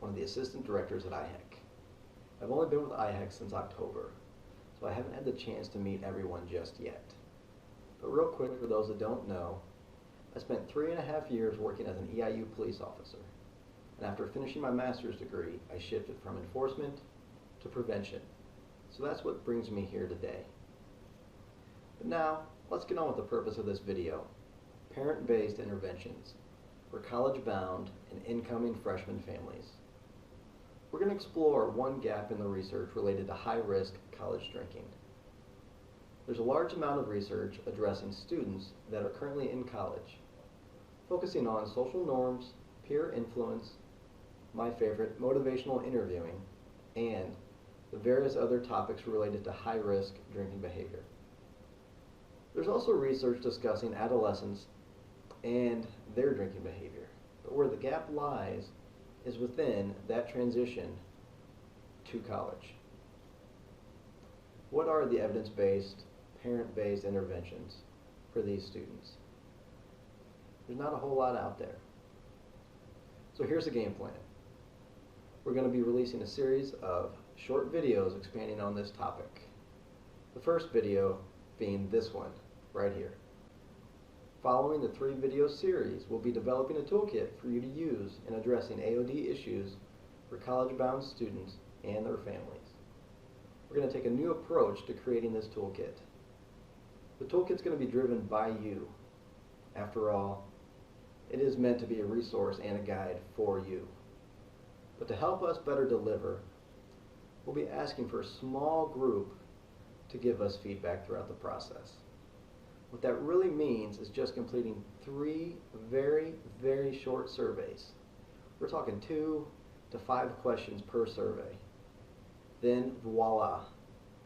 one of the assistant directors at IHEC. I've only been with IHEC since October, so I haven't had the chance to meet everyone just yet. But real quick, for those that don't know, I spent 3.5 years working as an EIU police officer. And after finishing my master's degree, I shifted from enforcement to prevention. So that's what brings me here today. But now, let's get on with the purpose of this video: parent-based interventions for college-bound and incoming freshman families. We're going to explore one gap in the research related to high-risk college drinking. There's a large amount of research addressing students that are currently in college, focusing on social norms, peer influence, my favorite, motivational interviewing, and the various other topics related to high-risk drinking behavior. There's also research discussing adolescents and their drinking behavior, but where the gap lies is within that transition to college. What are the evidence-based, parent-based interventions for these students? There's not a whole lot out there. So here's the game plan. We're going to be releasing a series of short videos expanding on this topic. The first video being this one, right here. Following the 3-video series, we'll be developing a toolkit for you to use in addressing A.O.D issues for college-bound students and their families. We're going to take a new approach to creating this toolkit. The toolkit's going to be driven by you. After all, it is meant to be a resource and a guide for you. But to help us better deliver, we'll be asking for a small group to give us feedback throughout the process. What that really means is just completing 3 very, very short surveys. We're talking 2 to 5 questions per survey. Then voila,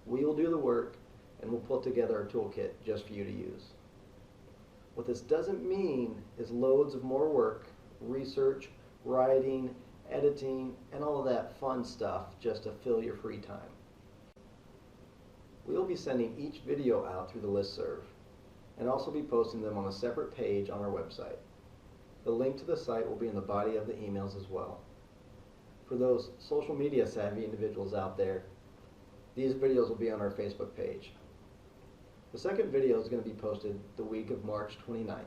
we will do the work and we'll put together a toolkit just for you to use. What this doesn't mean is loads of more work, research, writing, editing, and all of that fun stuff just to fill your free time. We'll be sending each video out through the listserv and also be posting them on a separate page on our website. The link to the site will be in the body of the emails as well. For those social media savvy individuals out there, these videos will be on our Facebook page. The second video is going to be posted the week of March 29th.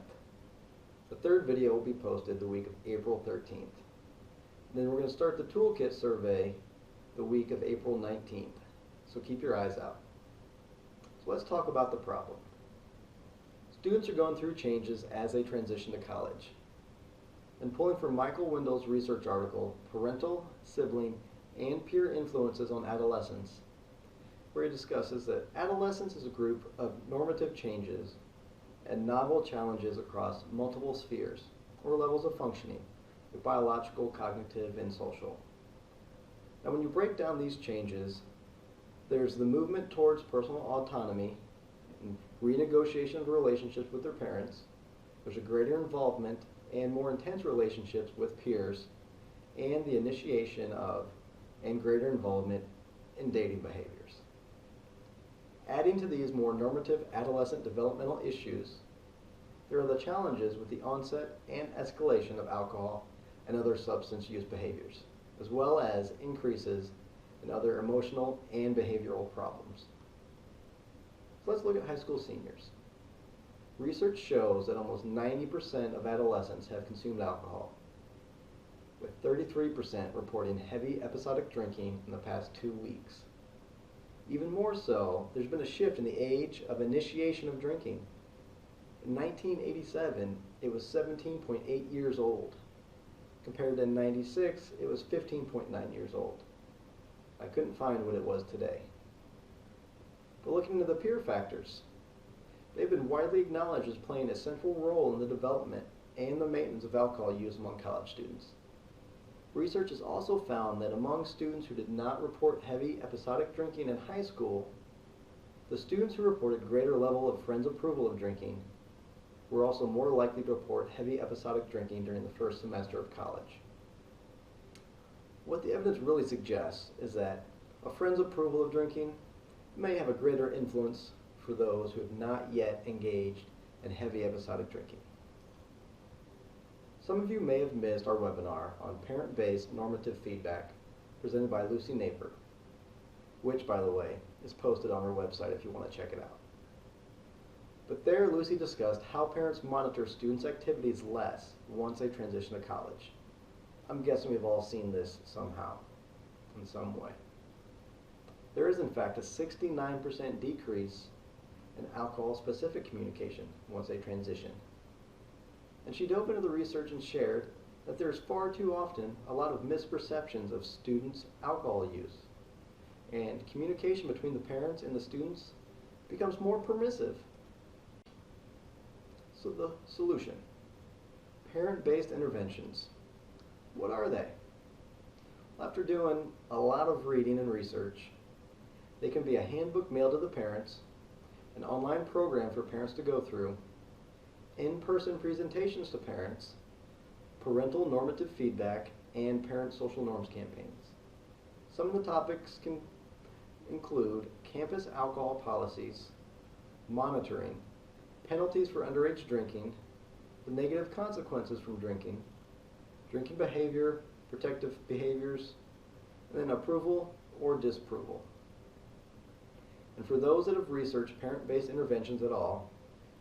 The third video will be posted the week of April 13th. Then we're going to start the toolkit survey the week of April 19th. So keep your eyes out. So let's talk about the problem. Students are going through changes as they transition to college. And pulling from Michael Wendell's research article, Parental, Sibling, and Peer Influences on Adolescence, where he discusses that adolescence is a group of normative changes and novel challenges across multiple spheres or levels of functioning, like biological, cognitive, and social. Now when you break down these changes, there's the movement towards personal autonomy and renegotiation of relationships with their parents. There's a greater involvement and more intense relationships with peers, and the initiation of and greater involvement in dating behaviors. Adding to these more normative adolescent developmental issues, there are the challenges with the onset and escalation of alcohol and other substance use behaviors, as well as increases in other emotional and behavioral problems. So let's look at high school seniors. Research shows that almost 90% of adolescents have consumed alcohol, with 33% reporting heavy episodic drinking in the past 2 weeks. Even more so, there's been a shift in the age of initiation of drinking. In 1987, it was 17.8 years old. Compared to 96, it was 15.9 years old. I couldn't find what it was today. But looking into the peer factors, they've been widely acknowledged as playing a central role in the development and the maintenance of alcohol use among college students. Research has also found that among students who did not report heavy episodic drinking in high school, the students who reported greater level of friends' approval of drinking were also more likely to report heavy episodic drinking during the first semester of college. What the evidence really suggests is that a friend's approval of drinking may have a greater influence for those who have not yet engaged in heavy episodic drinking. Some of you may have missed our webinar on parent-based normative feedback presented by Lucy Naper, which, by the way, is posted on our website if you want to check it out. But there, Lucy discussed how parents monitor students' activities less once they transition to college. I'm guessing we've all seen this somehow, in some way. There is, in fact, a 69% decrease in alcohol-specific communication once they transition. And she dove into the research and shared that there's far too often a lot of misperceptions of students' alcohol use. And communication between the parents and the students becomes more permissive. So the solution, parent-based interventions. What are they? Well, after doing a lot of reading and research, they can be a handbook mailed to the parents, an online program for parents to go through, in-person presentations to parents, parental normative feedback, and parent social norms campaigns. Some of the topics can include campus alcohol policies, monitoring, penalties for underage drinking, the negative consequences from drinking, drinking behavior, protective behaviors, and then approval or disapproval. And for those that have researched parent-based interventions at all,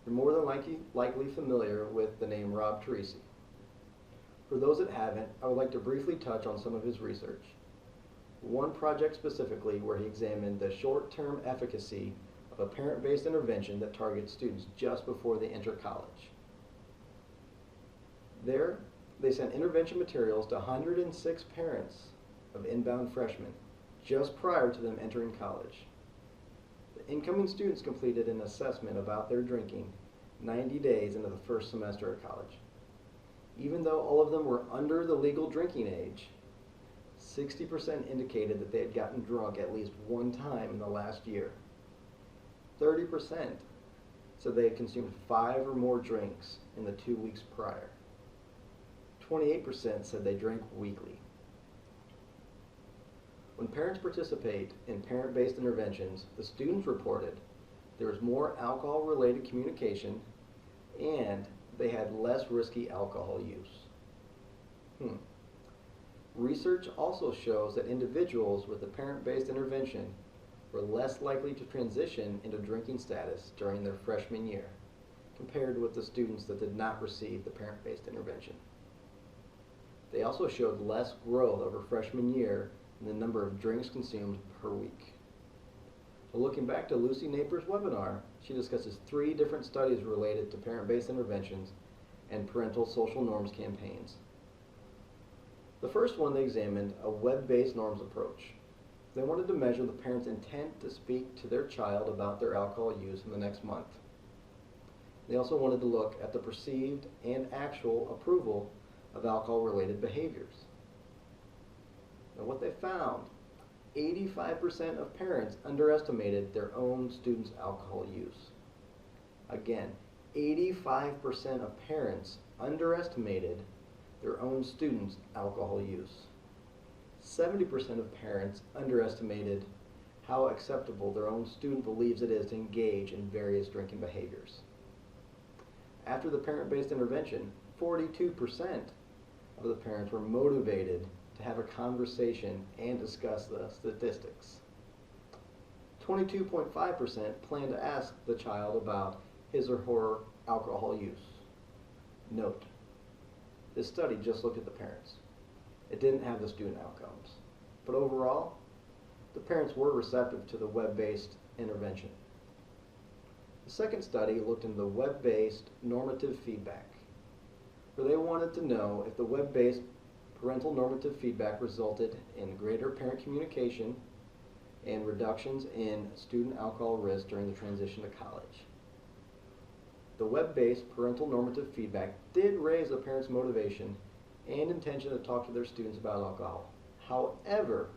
you're more than likely familiar with the name Rob Teresi. For those that haven't, I would like to briefly touch on some of his research. One project specifically where he examined the short-term efficacy of a parent-based intervention that targets students just before they enter college. There, they sent intervention materials to 106 parents of inbound freshmen just prior to them entering college. The incoming students completed an assessment about their drinking 90 days into the first semester of college. Even though all of them were under the legal drinking age, 60% indicated that they had gotten drunk at least one time in the last year. 30% said they had consumed 5 or more drinks in the 2 weeks prior. 28% said they drank weekly. When parents participate in parent-based interventions, the students reported there was more alcohol-related communication and they had less risky alcohol use. Research also shows that individuals with a parent-based intervention were less likely to transition into drinking status during their freshman year, compared with the students that did not receive the parent-based intervention. They also showed less growth over freshman year in the number of drinks consumed per week. Well, looking back to Lucy Naper's webinar, she discusses 3 different studies related to parent-based interventions and parental social norms campaigns. The first one, they examined a web-based norms approach. They wanted to measure the parent's intent to speak to their child about their alcohol use in the next month. They also wanted to look at the perceived and actual approval of alcohol-related behaviors. And what they found, 85% of parents underestimated their own students' alcohol use. Again, 85% of parents underestimated their own students' alcohol use. 70% of parents underestimated how acceptable their own student believes it is to engage in various drinking behaviors. After the parent-based intervention, 42% of the parents were motivated to have a conversation and discuss the statistics. 22.5% plan to ask the child about his or her alcohol use. Note, this study just looked at the parents. It didn't have the student outcomes. But overall, the parents were receptive to the web-based intervention. The second study looked into the web-based normative feedback, where they wanted to know if the web-based parental normative feedback resulted in greater parent communication and reductions in student alcohol risk during the transition to college. The web-based parental normative feedback did raise the parents' motivation and intention to talk to their students about alcohol. However,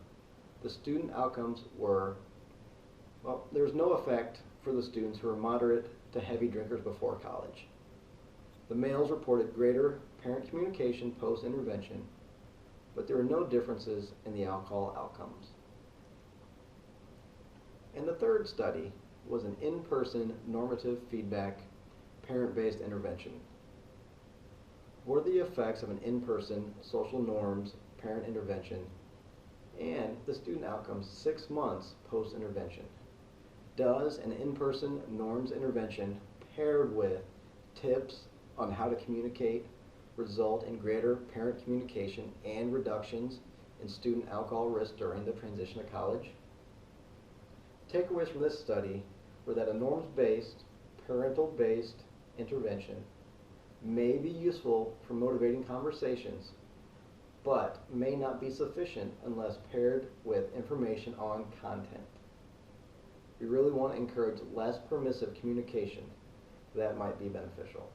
the student outcomes were, well, there was no effect for the students who were moderate to heavy drinkers before college. The males reported greater parent communication post-intervention, but there were no differences in the alcohol outcomes. And the third study was an in-person normative feedback parent-based intervention. what are the effects of an in-person social norms parent intervention and the student outcomes 6 months post-intervention? Does an in-person norms intervention paired with tips on how to communicate result in greater parent communication and reductions in student alcohol risk during the transition to college? Takeaways from this study were that a norms-based, parental-based intervention may be useful for motivating conversations, but may not be sufficient unless paired with information on content. We really want to encourage less permissive communication that might be beneficial.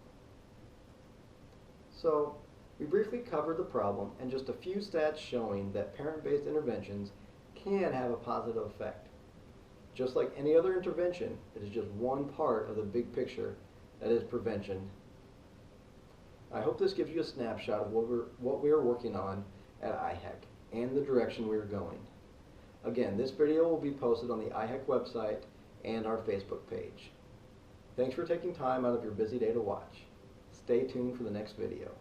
So, we briefly covered the problem and just a few stats showing that parent-based interventions can have a positive effect. Just like any other intervention, it is just one part of the big picture that is prevention. I hope this gives you a snapshot of what we are working on at IHEC and the direction we are going. Again, this video will be posted on the IHEC website and our Facebook page. Thanks for taking time out of your busy day to watch. Stay tuned for the next video.